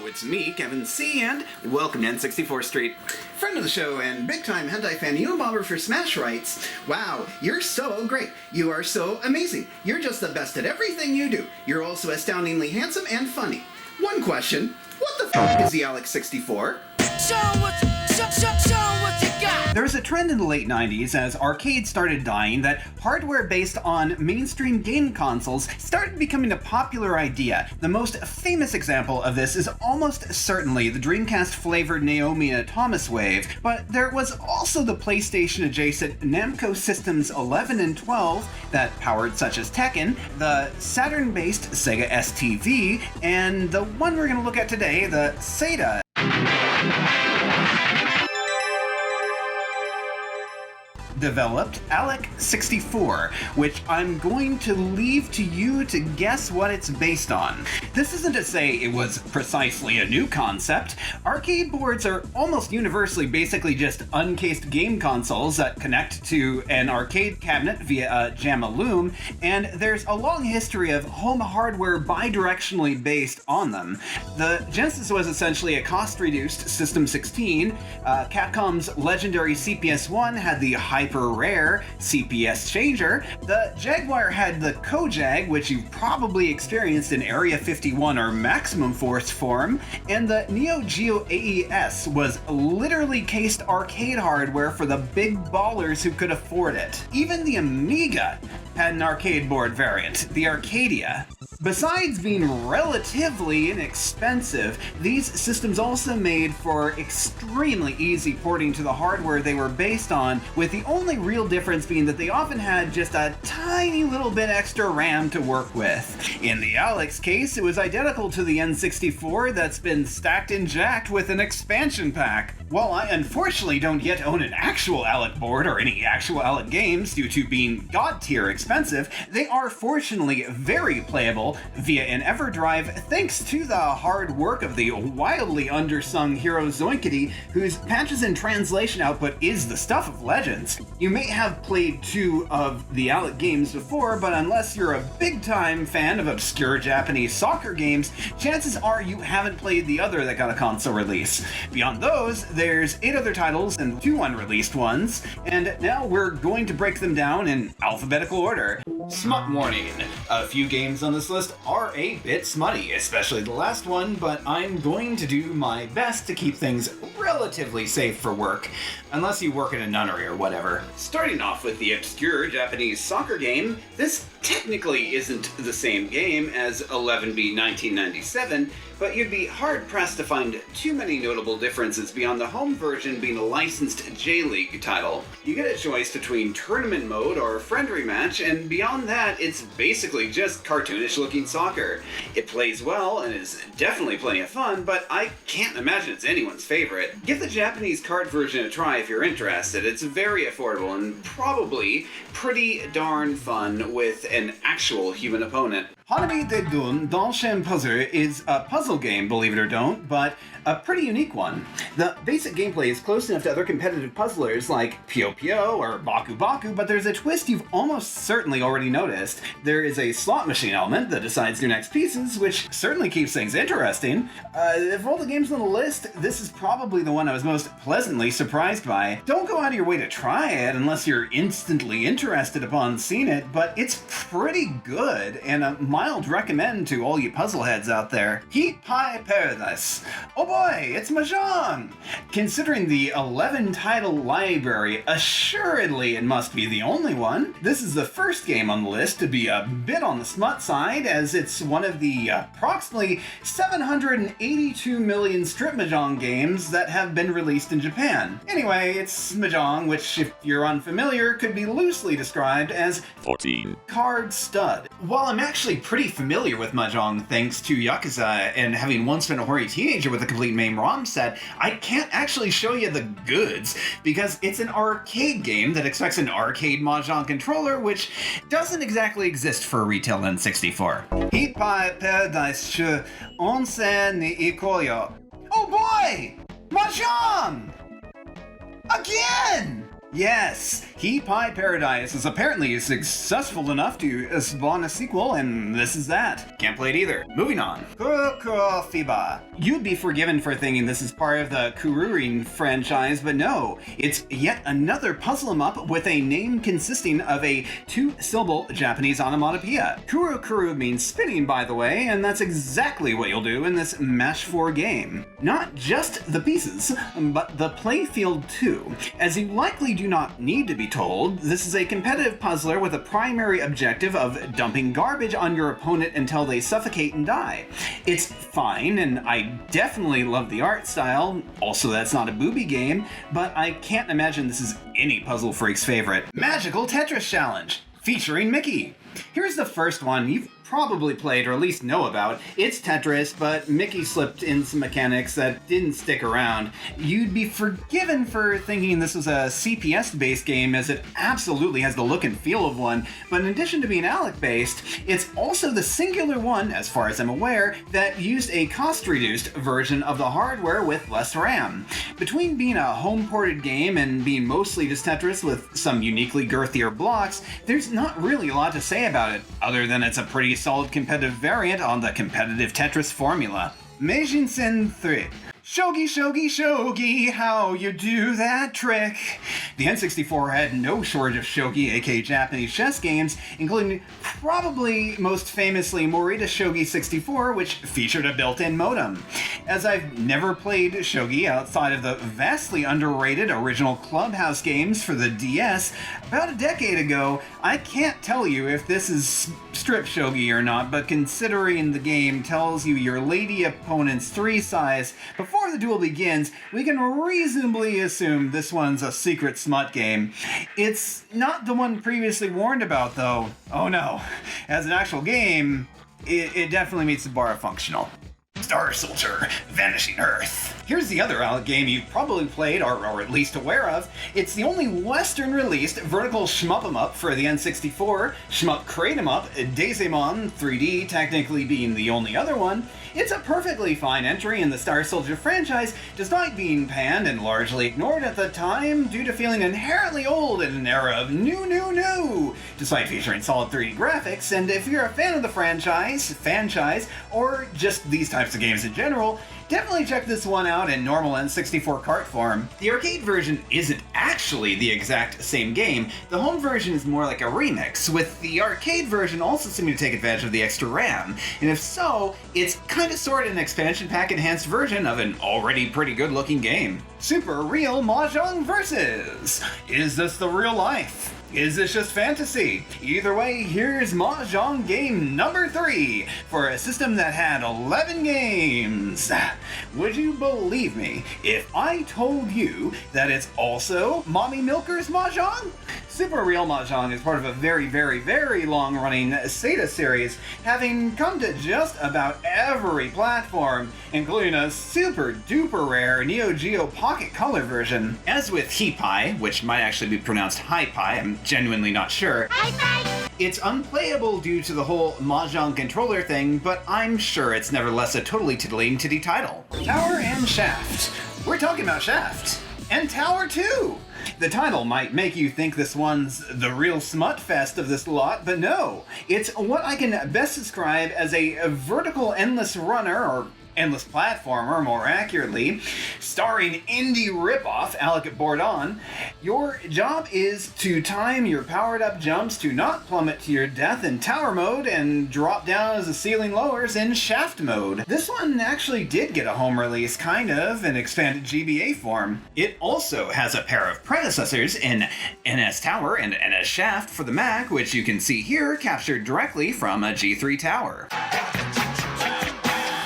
it's me, Kevin C, and welcome to N64 Street. Friend of the show and big-time hentai fan Bobber for Smash writes, "Wow, you're so great. You are so amazing. You're just the best at everything you do. You're also astoundingly handsome and funny. One question, what the f*** is the Aleck 64? Show what you got. There was a trend in the late 90s as arcades started dying that hardware based on mainstream game consoles started becoming a popular idea. The most famous example of this is almost certainly the Dreamcast-flavored Naomi and Thomas Wave, but there was also the PlayStation-adjacent Namco Systems 11 and 12 that powered such as Tekken, the Saturn-based Sega STV, and the one we're going to look at today, the Sega. Developed Aleck 64, which I'm going to leave to you to guess what it's based on. This isn't to say it was precisely a new concept. Arcade boards are almost universally basically just uncased game consoles that connect to an arcade cabinet via a JAMA loom, and there's a long history of home hardware bidirectionally based on them. The genesis was essentially a cost-reduced System 16. Capcom's legendary CPS-1 had the hyper-rare CPS changer. The Jaguar had the Kojag, which you've probably experienced in Area 51 or Maximum Force form, and the Neo Geo AES was literally cased arcade hardware for the big ballers who could afford it. Even the Amiga had an arcade board variant, the Arcadia. Besides being relatively inexpensive, these systems also made for extremely easy porting to the hardware they were based on, with the only real difference being that they often had just a tiny little bit extra RAM to work with. In the Aleck's case, it was identical to the N64 that's been stacked and jacked with an expansion pack. While I unfortunately don't yet own an actual Aleck board or any actual Aleck games due to being god-tier expensive, they are fortunately very playable via an EverDrive thanks to the hard work of the wildly undersung hero Zoinkity, whose patches and translation output is the stuff of legends. You may have played two of the Aleck games before, but unless you're a big-time fan of obscure Japanese soccer games, chances are you haven't played the other that got a console release. Beyond those, there's 8 other titles and 2 unreleased ones, and now we're going to break them down in alphabetical order. Smut warning. A few games on this list are a bit smutty, especially the last one, but I'm going to do my best to keep things relatively safe for work, unless you work in a nunnery or whatever. Starting off with the obscure Japanese soccer game, this technically isn't the same game as 11B 1997, but you'd be hard-pressed to find too many notable differences beyond the home version being a licensed J-League title. You get a choice between tournament mode or friend rematch, and beyond that, it's basically just cartoonish-looking soccer. It plays well and is definitely plenty of fun, but I can't imagine it's anyone's favorite. Give the Japanese card version a try if you're interested. It's very affordable and probably pretty darn fun with an actual human opponent. Hanami de Gun Danshin Puzzle is a puzzle game, believe it or don't, but a pretty unique one. The basic gameplay is close enough to other competitive puzzlers like Pyo Pyo or Baku Baku, but there's a twist you've almost certainly already noticed. There is a slot machine element that decides your next pieces, which certainly keeps things interesting. Of all the games on the list, this is probably the one I was most pleasantly surprised by. Don't go out of your way to try it unless you're instantly interested upon seeing it, but it's pretty good and a mild recommend to all you puzzle heads out there. Heat Pie Paradise. Oh boy, it's Mahjong! Considering the 11 title library, assuredly it must be the only one. This is the first game on the list to be a bit on the smut side, as it's one of the approximately 782 million strip Mahjong games that have been released in Japan. Anyway, it's Mahjong, which, if you're unfamiliar, could be loosely described as 14 card stud. While I'm actually pretty familiar with Mahjong thanks to Yakuza and having once been a hoary teenager with a complete MAME ROM set, I can't actually show you the goods because it's an arcade game that expects an arcade Mahjong controller, which doesn't exactly exist for a retail N64. Heat Pie Paradise Shu Onsen ni Ikoyo. Oh boy! Mahjong! Again! Yes, He Pie Paradise is apparently successful enough to spawn a sequel, and this is that. Can't play it either. Moving on. Fiba. You'd be forgiven for thinking this is part of the Kururin franchise, but no. It's yet another puzzle 'em up with a name consisting of a two-syllable Japanese onomatopoeia. Kuru means spinning, by the way, and that's exactly what you'll do in this Mash 4 game. Not just the pieces, but the playfield too. As you likely do not need to be told, this is a competitive puzzler with a primary objective of dumping garbage on your opponent until they suffocate and die. It's fine, and I definitely love the art style. Also, that's not a booby game, but I can't imagine this is any puzzle freak's favorite. Magical Tetris Challenge, featuring Mickey. Here's the first one you've probably played or at least know about. It's Tetris, but Mickey slipped in some mechanics that didn't stick around. You'd be forgiven for thinking this was a CPS-based game, as it absolutely has the look and feel of one, but in addition to being Aleck-based, it's also the singular one, as far as I'm aware, that used a cost-reduced version of the hardware with less RAM. Between being a home-ported game and being mostly just Tetris with some uniquely girthier blocks, there's not really a lot to say about it, other than it's a pretty solid competitive variant on the competitive Tetris formula. Meijin Sen 3. Shogi, shogi, shogi, how you do that trick. The N64 had no shortage of shogi, aka Japanese chess games, including probably most famously Morita Shogi 64, which featured a built-in modem. As I've never played shogi outside of the vastly underrated original Clubhouse games for the DS, about a decade ago, I can't tell you if this is strip shogi or not, but considering the game tells you your lady opponent's 3 size before the duel begins, we can reasonably assume this one's a secret smut game. It's not the one previously warned about, though. Oh no. As an actual game, it definitely meets the bar of functional. Star Soldier, Vanishing Earth. Here's the other Aleck game you've probably played, or at least aware of. It's the only Western-released vertical shmup-em-up for the N64, Shmup Crate-em-up, Daisemon 3D technically being the only other one. It's a perfectly fine entry in the Star Soldier franchise, despite being panned and largely ignored at the time due to feeling inherently old in an era of new, despite featuring solid 3D graphics. And if you're a fan of the franchise, or just these types of games in general, definitely check this one out in normal N64 cart form. The arcade version isn't actually the exact same game. The home version is more like a remix, with the arcade version also seeming to take advantage of the extra RAM. And if so, it's kinda sorta an expansion pack enhanced version of an already pretty good looking game. Super Real Mahjong Versus! Is this the real life? Is this just fantasy? Either way, here's Mahjong game number 3 for a system that had 11 games. Would you believe me if I told you that it's also Mommy Milker's Mahjong? Super Real Mahjong is part of a very long-running Sega series, having come to just about every platform, including a super-duper rare Neo Geo Pocket Color version. As with He Pie, which might actually be pronounced Hi Pie, I'm genuinely not sure. Hi Pie! It's unplayable due to the whole Mahjong controller thing, but I'm sure it's nevertheless a totally titillating titty title. Tower and Shaft. We're talking about Shaft. And Tower 2! The title might make you think this one's the real smut fest of this lot, but no. It's what I can best describe as a vertical endless runner, or endless platformer, more accurately, starring indie ripoff Aleck Bordon. Your job is to time your powered-up jumps to not plummet to your death in tower mode and drop down as the ceiling lowers in shaft mode. This one actually did get a home release, kind of, in expanded GBA form. It also has a pair of predecessors in NS Tower and NS Shaft for the Mac, which you can see here captured directly from a G3 tower.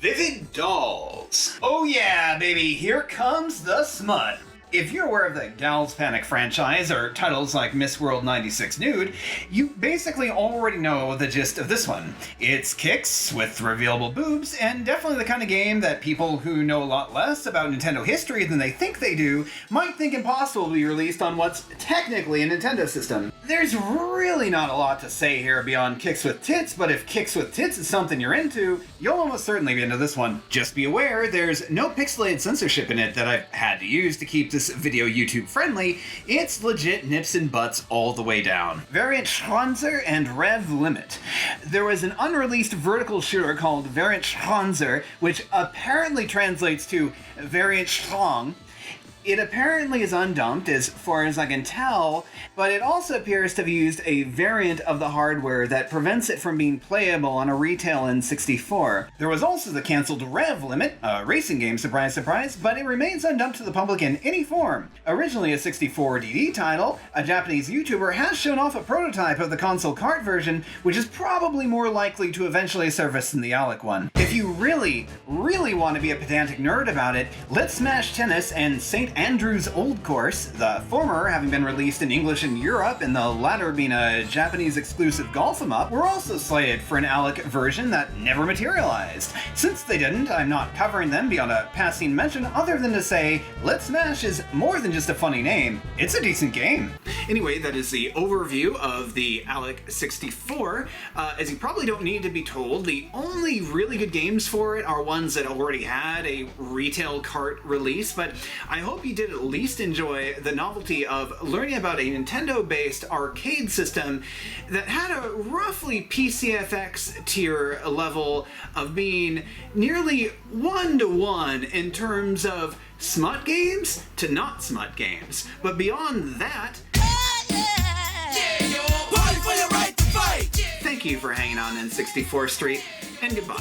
Vivid Dolls. Oh yeah, baby, here comes the smut. If you're aware of the Gals Panic franchise, or titles like Miss World 96 Nude, you basically already know the gist of this one. It's kicks with revealable boobs, and definitely the kind of game that people who know a lot less about Nintendo history than they think they do might think impossible to be released on what's technically a Nintendo system. There's really not a lot to say here beyond kicks with tits, but if kicks with tits is something you're into, you'll almost certainly be into this one. Just be aware, there's no pixelated censorship in it that I've had to use to keep this this video YouTube friendly, it's legit nips and butts all the way down. Variant Schwanzer and Rev Limit. There was an unreleased vertical shooter called Variant Schwanzer, which apparently translates to Variant Strong. It apparently is undumped, as far as I can tell, but it also appears to have used a variant of the hardware that prevents it from being playable on a retail N64. There was also the cancelled Rev Limit, a racing game, surprise surprise, but it remains undumped to the public in any form. Originally a 64DD title, a Japanese YouTuber has shown off a prototype of the console cart version, which is probably more likely to eventually surface than the Aleck one. If you really want to be a pedantic nerd about it, Let's Smash Tennis and St. Andrew's Old Course, the former having been released in English in Europe and the latter being a Japanese exclusive golf 'em up, were also slated for an Aleck version that never materialized. Since they didn't, I'm not covering them beyond a passing mention other than to say, Let's Smash is more than just a funny name, it's a decent game. Anyway, that is the overview of the Aleck 64. As you probably don't need to be told, the only really good games for it are ones that already had a retail cart release, but I hope you did at least enjoy the novelty of learning about a Nintendo-based arcade system that had a roughly PCFX tier level of being nearly 1-to-1 in terms of smut games to not smut games. But beyond that, thank you for hanging on N64 Street, and goodbye.